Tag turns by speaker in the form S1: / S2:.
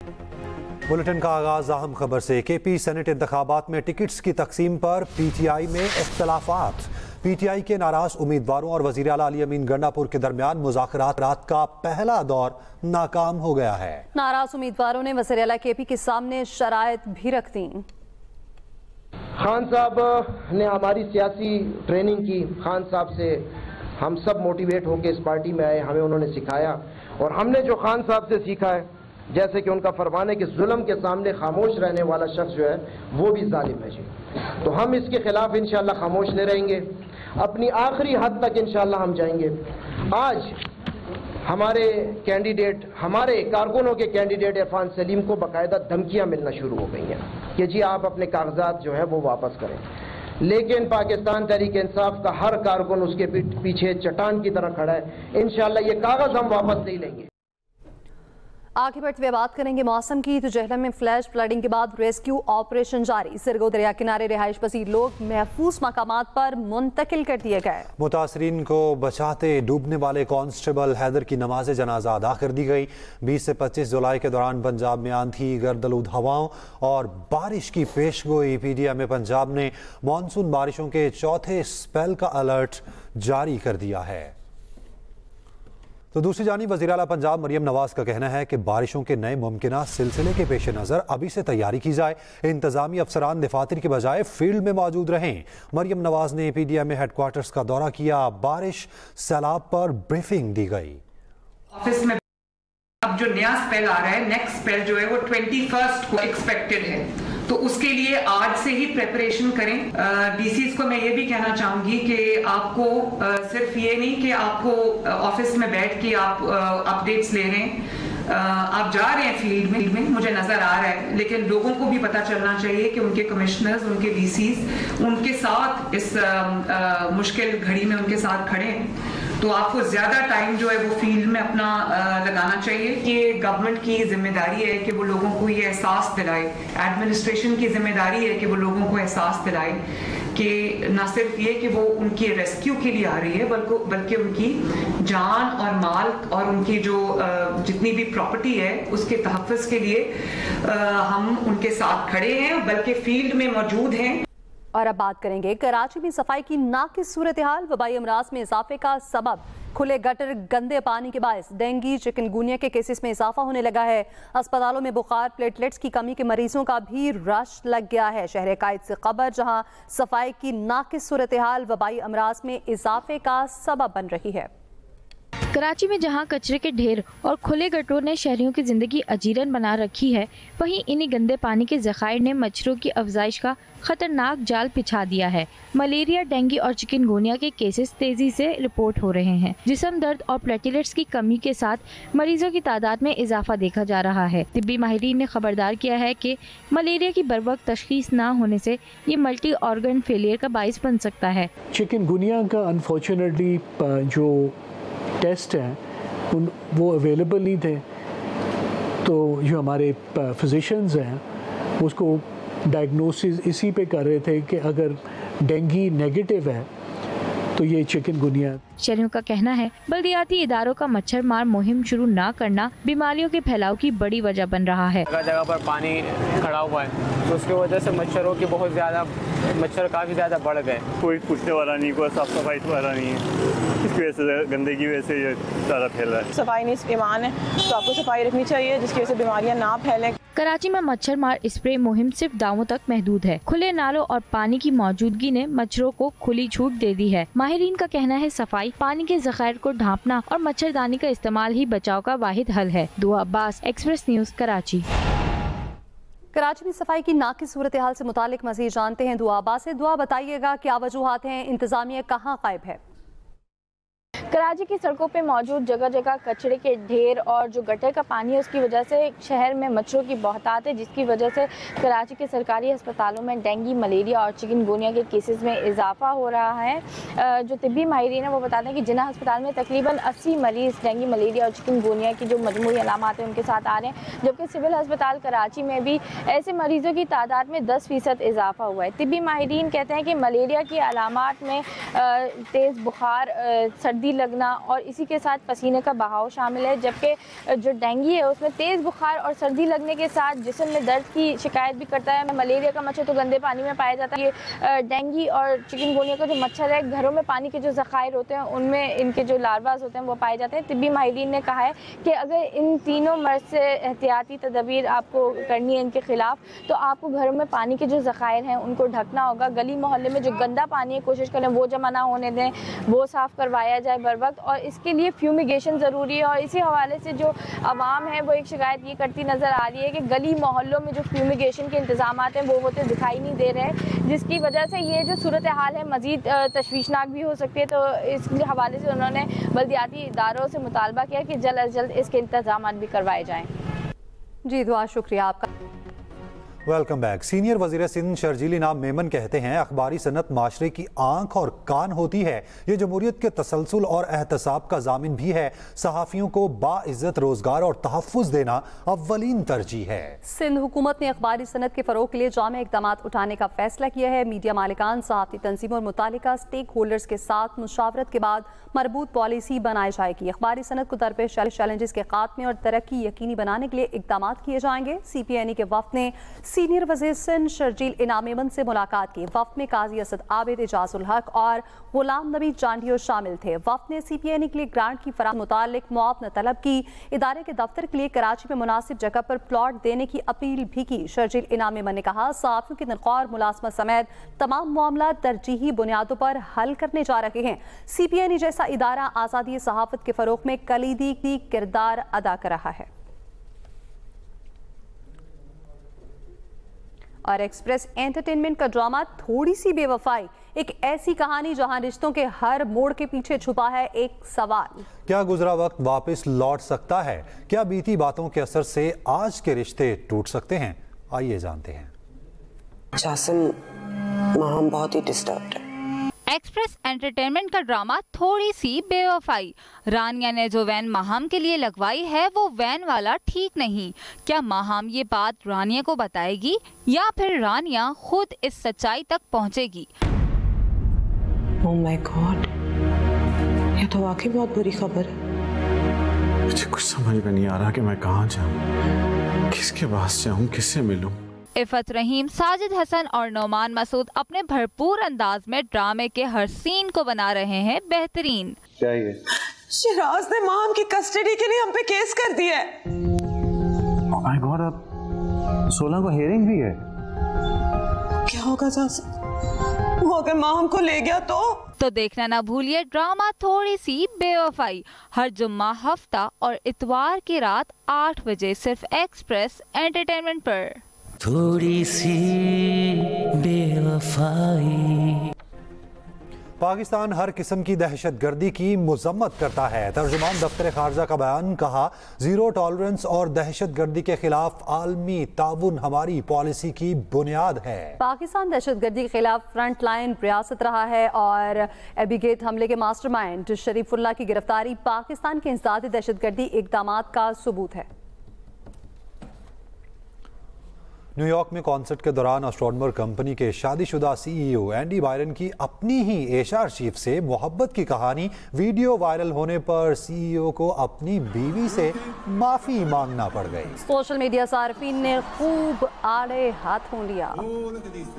S1: Bulletin का आगाज अहम खबर से। केपी सेनेट इंतखाबात में टिकट्स की तकसीम पर पीटीआई में इख्तलाफात। पीटीआई के नाराज उम्मीदवारों और वजीर आला अली अमीन गंडापुर के दरमियान मुज़ाकरात रात का पहला दौर नाकाम हो गया है।
S2: नाराज उम्मीदवारों ने वजीर आला केपी के सामने शराइत भी रख दी।
S3: खान साहब ने हमारी सियासी ट्रेनिंग की, खान साहब से हम सब मोटिवेट होकर इस पार्टी में आए, हमें उन्होंने सिखाया और हमने जो खान साहब से सीखा है, जैसे कि उनका फरमान है कि जुल्म के सामने खामोश रहने वाला शख्स जो है वो भी जालिम है जी। तो हम इसके खिलाफ इंशाअल्लाह खामोश नहीं रहेंगे, अपनी आखिरी हद तक इंशाअल्लाह हम जाएंगे। आज हमारे कैंडिडेट, हमारे कारकुनों के कैंडिडेट इरफान सलीम को बाकायदा धमकियां मिलना शुरू हो गई हैं कि जी आप अपने कागजात जो है वो वापस करें, लेकिन पाकिस्तान तहरीक इंसाफ का हर कारकुन उसके पीछे चट्टान की तरह खड़ा है। इंशाअल्लाह ये कागज हम वापस नहीं लेंगे।
S2: आगे बढ़ते हुए बात करेंगे मौसम की। तो जेहलम में फ्लैश फ्लडिंग के बाद रेस्क्यू ऑपरेशन जारी। सिरगो दरिया किनारे रिहाइश पसीर लोग महफूज मकामात पर मुंतकिल कर दिए गए।
S1: मुतासरीन को बचाते डूबने वाले कांस्टेबल हैदर की नमाज जनाजा अदा कर दी गई। 20 से 25 जुलाई के दौरान पंजाब में आंधी, गर्दलूद हवाओं और बारिश की पेशगोई। पीडीएम में पंजाब ने मानसून बारिशों के चौथे स्पेल का अलर्ट जारी कर दिया है। तो दूसरी जानिब वज़ीर आला पंजाब मरियम नवाज का कहना है कि बारिशों के नए मुमकिना सिलसिले के पेश नज़र अभी से तैयारी की जाए। इंतजामी अफसरान दफातर की बजाय फील्ड में मौजूद रहें। मरियम नवाज ने पीडीएम में हेडक्वार्टर्स का दौरा किया। बारिश सैलाब पर ब्रीफिंग दी गई।
S4: ऑफिस में अब जो नया स्पेल आ रहा है, नेक्स्ट स्पेल जो है वो 21 को एक्सपेक्टेड है, तो उसके लिए आज से ही प्रेपरेशन करें। डीसीज को मैं ये भी कहना चाहूंगी कि आपको सिर्फ ये नहीं कि आपको ऑफिस में बैठ के आप अपडेट्स ले रहे हैं, आप जा रहे हैं फील्ड में, मुझे नजर आ रहा है, लेकिन लोगों को भी पता चलना चाहिए कि उनके कमिश्नर्स, उनके डीसीज उनके साथ इस मुश्किल घड़ी में उनके साथ खड़े हैं। तो आपको ज्यादा टाइम जो है वो फील्ड में अपना लगाना चाहिए। ये गवर्नमेंट की जिम्मेदारी है कि वो लोगों को ये एहसास दिलाए, एडमिनिस्ट्रेशन की जिम्मेदारी है कि वो लोगों को एहसास दिलाए कि न सिर्फ ये कि वो उनकी रेस्क्यू के लिए आ रही है, बल्कि उनकी जान और माल और उनकी जो जितनी भी प्रॉपर्टी है उसके तहफ़्फ़ुज़ के लिए हम उनके साथ खड़े हैं, बल्कि फील्ड में मौजूद हैं।
S2: और अब बात करेंगे कराची में सफाई की नाकिस सूरत हाल। वबाई अमराज में इजाफे का सबब खुले गटर, गंदे पानी के बायस डेंगू, चिकनगुनिया के केसेस में इजाफा होने लगा है। अस्पतालों में बुखार, प्लेटलेट्स की कमी के मरीजों का भी रश लग गया है। शहर कायद से खबर, जहां सफाई की नाकिस सूरत हाल वबाई अमराज में इजाफे का सबब बन रही है।
S5: कराची में जहां कचरे के ढेर और खुले गटरों ने शहरियों की जिंदगी अजीरन बना रखी है, वहीं इन्हीं गंदे पानी के ज़खायर ने मच्छरों की अफजाइश का खतरनाक जाल बिछा दिया है। मलेरिया, डेंगू और चिकनगुनिया के केसेस तेजी से रिपोर्ट हो रहे हैं। जिस्म दर्द और प्लेटलेट्स की कमी के साथ मरीजों की तादाद में इजाफा देखा जा रहा है। तिब्बी माहिरीन ने खबरदार किया है कि मलेरिया की बरवक्त तशखीस न होने से ये मल्टी ऑर्गन फेलियर का बाइस बन सकता है।
S6: चिकनगुनिया का अनफॉर्चुनेटली जो टेस्ट हैं वो अवेलेबल नहीं थे, तो जो हमारे फिजिशियंस हैं उसको डायग्नोसिस इसी पे कर रहे थे कि अगर डेंगू नेगेटिव है तो ये चिकनगुनिया।
S5: शहरियों का कहना है बल्दियाती इदारों का मच्छर मार मुहिम शुरू न करना बीमारियों के फैलाव की बड़ी वजह बन रहा है।
S7: जगह जगह पर पानी खड़ा हुआ है, तो उसकी वजह से मच्छरों की बहुत ज़्यादा, मच्छर काफ़ी ज़्यादा बढ़ गए।
S8: कोई पूछने वाला नहीं, कोई साफ सफाई वाला नहीं है, इसकी वजह से गंदगी की वजह से ये सारा फैल रहा है। सफाई
S9: निस्फ़ ईमान है, तो आपको सफाई रखनी चाहिए जिसकी वजह से बीमारियां ना फैलें।
S5: कराची में मच्छर मार स्प्रे मुहिम सिर्फ दावों तक महदूद है। खुले नालों और पानी की मौजूदगी ने मच्छरों को खुली छूट दे दी है। माहिरीन का कहना है सफाई, पानी के ज़खायर को ढांपना और मच्छरदानी का इस्तेमाल ही बचाव का वाहिद हल है। दुआ अब्बास, एक्सप्रेस न्यूज, कराची।
S2: कराची में सफाई की नाकिस सूरत हाल से मुतालिक मज़ीद जानते हैं दुआ अब्बास से। दुआ बताइएगा क्या वजूहात हैं, इंतजामिया कहाँ गायब है?
S10: कराची की सड़कों पे मौजूद जगह जगह कचरे के ढेर और जो गटर का पानी है उसकी वजह से शहर में मच्छरों की बहुतात है, जिसकी वजह से कराची के सरकारी अस्पतालों में डेंगू, मलेरिया और चिकनगुनिया के केसेस में इजाफा हो रहा है। जो तिब्बी माहिरीन है वो बताते हैं कि जिन्ना अस्पताल में तकरीबन 80 मरीज़ डेंगू, मलेरिया और चिकनगुनिया की जो मजमूई अलामात है उनके साथ आ रहे हैं, जबकि सिविल अस्पताल कराची में भी ऐसे मरीज़ों की तादाद में 10% इजाफा हुआ है। तिब्बी माहिरीन कहते हैं कि मलेरिया की अलामात में तेज़ बुखार, सर्दी लगना और इसी के साथ पसीने का बहाव शामिल है। जबकि जो डेंगू है उसमें तेज़ बुखार और सर्दी लगने के साथ जिस्म में दर्द की शिकायत भी करता है। मलेरिया का मच्छर तो गंदे पानी में पाया जाता है। ये डेंगू और चिकनगुनिया का जो मच्छर है, घरों में पानी के जो ज़खायर होते हैं उनमें इनके जो लार्वाज होते हैं वो पाए जाते हैं। तिब्बी माहिरीन ने कहा है कि अगर इन तीनों मर्ज से एहतियाती तदबीर आपको करनी है इनके खिलाफ, तो आपको घरों में पानी के जो ज़खायर हैं उनको ढकना होगा। गली मोहल्ले में जो गंदा पानी है कोशिश करें वो जमा ना होने दें, वो साफ़ करवाया जाए बर वक्त, और इसके लिए फ्यूमिगेशन ज़रूरी है। और इसी हवाले से जो आवाम है वो एक शिकायत ये करती नज़र आ रही है कि गली मोहल्लों में जो फ्यूमिगेशन के इंतजाम हैं वो होते दिखाई नहीं दे रहे, जिसकी वजह से ये जो सूरत हाल है मज़ीद तशवीशनाक भी हो सकती है। तो इस हवाले से उन्होंने बल्दियाती इदारों से मुतालबा किया कि जल्द अज जल्द इसके इंतजाम भी करवाए जाएँ।
S2: जी दुआ, शुक्रिया आपका।
S1: Welcome back. सीनियर वज़ीर सिंध शर्जील इनाम मेमन कहते हैं अखबारी सनत माशरे की आंख और कान होती है। ये जमहूरियत के तसलसल और एहतसाब का जामिन भी है। सहाफ़ियों को बाइज़्ज़त रोज़गार और तहफ़्फ़ुज़ देना अव्वलीन तरजीह है।
S2: सिंध हुकूमत ने अखबारी सनत के फ़रोग़ के लिए जामे इक़दाम उठाने का फैसला किया है। मीडिया मालिकान, सहाफ़ती तंजीमों और मुतालिका स्टेक होल्डर्स के साथ मुशावरत के बाद मरबूत पॉलिसी बनाई जाएगी। अखबारी सनत को दरपेश चैलेंजेस के खात्मे और तरक्की यकीनी बनाने के लिए इक़दाम किए जाएंगे। CPNE के वफ़द ने सीनियर वज़ीर सिंध शर्जील इनाम मेमन से मुलाकात की। वफ़द में काजी असद आबिद, एजाजुल हक और गुलाम नबी चांडियो शामिल थे। वफ़द ने CPNE के लिए ग्रांट की फराहमी मुतालिक मुआवना तलब की। इदारे के दफ्तर के लिए कराची में मुनासिब जगह पर प्लॉट देने की अपील भी की। शर्जील इनाम मेमन ने कहा सहाफ़ियों की तनख्वाह और मुलाजमत समेत तमाम मामला तरजीही बुनियादों पर हल करने जा रहे हैं। CPNE जैसा इदारा आज़ादी सहाफ़त के फ़रोग़ में कलीदी किरदार अदा कर रहा है। और एक्सप्रेस एंटरटेनमेंट का ड्रामा थोड़ी सी बेवफाई, एक ऐसी कहानी जहां रिश्तों के हर मोड़ के पीछे छुपा है एक सवाल।
S1: क्या गुजरा वक्त वापस लौट सकता है? क्या बीती बातों के असर से आज के रिश्ते टूट सकते हैं? आइए जानते हैं।
S11: जासिम, माहम बहुत ही डिस्टर्ब्ड है।
S12: एक्सप्रेस एंटरटेनमेंट का ड्रामा थोड़ी सी बेवफाई। रानिया ने जो वैन माहम के लिए लगवाई है वो वैन वाला ठीक नहीं। क्या माहम ये बात रानिया को बताएगी या फिर रानिया खुद इस सच्चाई तक पहुंचेगी?
S11: ओह माय गॉड, ये तो वाकई बहुत बुरी खबर है।
S13: मुझे कुछ समझ में नहीं आ रहा कि मैं कहाँ जाऊँ, किसके पास जाऊँ, किससे मिलूं।
S12: इफ़त रहीम, साजिद हसन और नौमान मसूद अपने भरपूर अंदाज में ड्रामे के हर सीन को बना रहे हैं बेहतरीन।
S13: क्या ये?
S11: शिराज ने माम की कस्टडी के लिए हम पे केस कर दिया है।
S13: ओह माय गॉड, अब 16 को हियरिंग भी है।
S11: क्या होगा जासिम? वो अगर माम को ले गया तो
S12: देखना ना भूलिए ड्रामा थोड़ी सी बेवफाई, हर जुम्मा, हफ्ता और इतवार की रात 8 बजे सिर्फ एक्सप्रेस एंटरटेनमेंट पर।
S14: थोड़ी सी बेवफाई।
S1: पाकिस्तान हर किस्म की दहशतगर्दी की मजम्मत करता है। तर्जुमान दफ्तर खारजा का बयान, कहा जीरो टॉलरेंस और दहशतगर्दी के खिलाफ आलमी ताउन हमारी पॉलिसी की बुनियाद है।
S2: पाकिस्तान दहशतगर्दी के खिलाफ फ्रंट लाइन रियासत रहा है और एबीगेट हमले के मास्टरमाइंड शरीफुल्लाह की गिरफ्तारी पाकिस्तान के इंसदादी दहशतगर्दी इकदाम का सबूत है।
S1: न्यूयॉर्क में कॉन्सर्ट के दौरान एस्ट्रोनॉमर कंपनी के शादीशुदा CEO एंडी बायरन की अपनी ही HR चीफ से मोहब्बत की कहानी वीडियो वायरल होने पर CEO को अपनी बीवी से माफी मांगना पड़ गई।
S2: सोशल मीडिया सार्फिन ने खूब आड़े हाथों लिया।